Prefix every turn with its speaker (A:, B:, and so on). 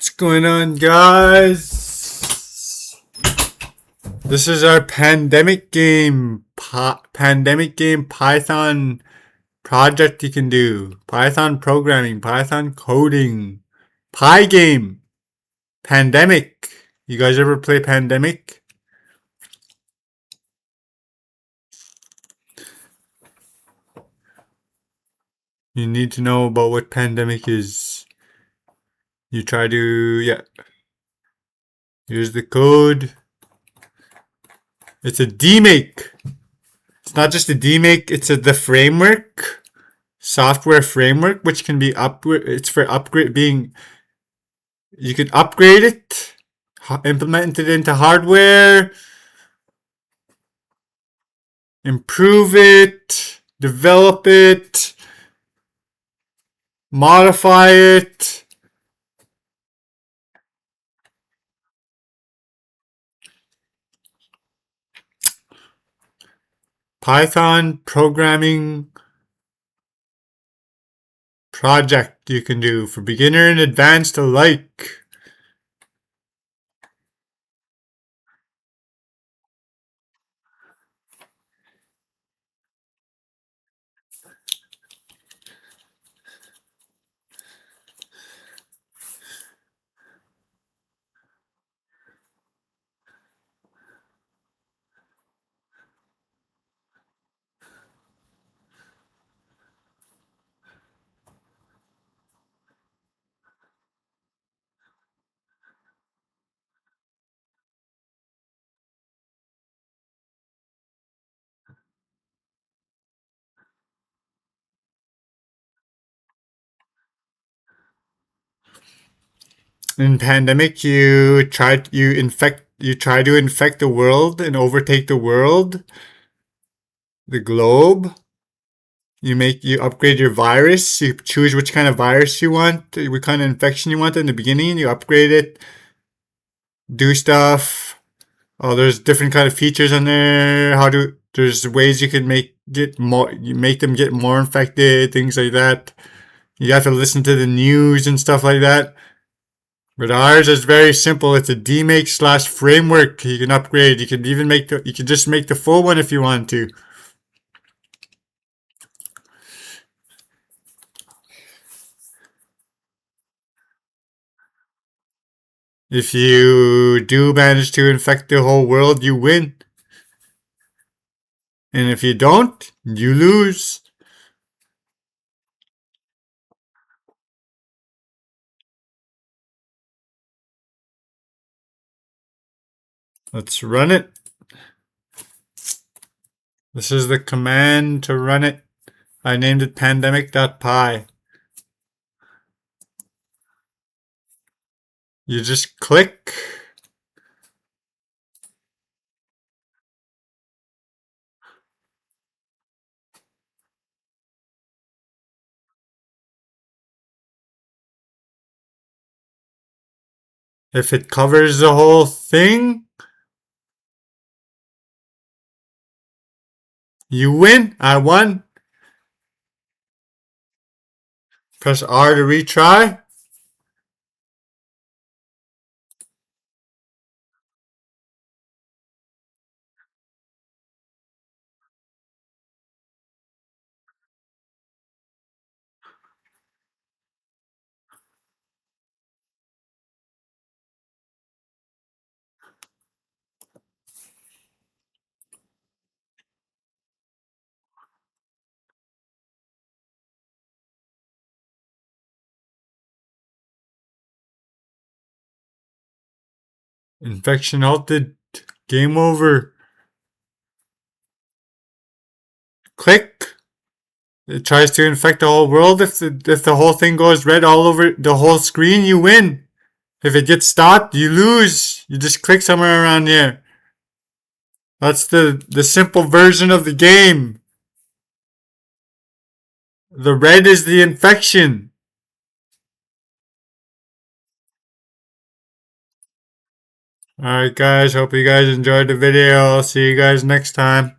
A: What's going on, guys? This is our pandemic game Python project you can do. Python programming, Python coding, PyGame, pandemic. You guys ever play pandemic? You need to know about what pandemic is. You try to, yeah. Here's the code. It's a Demake. It's not just a Demake, it's the framework. Software framework, which can be it's for you can upgrade it, implement it into hardware, improve it, develop it, modify it. Python programming project you can do for beginner and advanced alike. In pandemic, you try to infect the world and overtake the world, the globe. You upgrade your virus. You choose which kind of virus you want, what kind of infection you want in the beginning. You upgrade it, do stuff. Oh, there's different kind of features on there. There's ways you can you make them get more infected, things like that. You have to listen to the news and stuff like that. But ours is very simple. It's a Demake / framework. You can upgrade. You can even you can just make the full one if you want to. If you do manage to infect the whole world, you win. And if you don't, you lose. Let's run it. This is the command to run it. I named it pandemic.py. You just click. If it covers the whole thing, you win. I won. Press R to retry. Infection halted. Game over. Click. It tries to infect the whole world. If the whole thing goes red all over the whole screen, you win. If it gets stopped, you lose. You just click somewhere around here. That's the simple version of the game. The red is the infection. Alright guys, hope you guys enjoyed the video. I'll see you guys next time.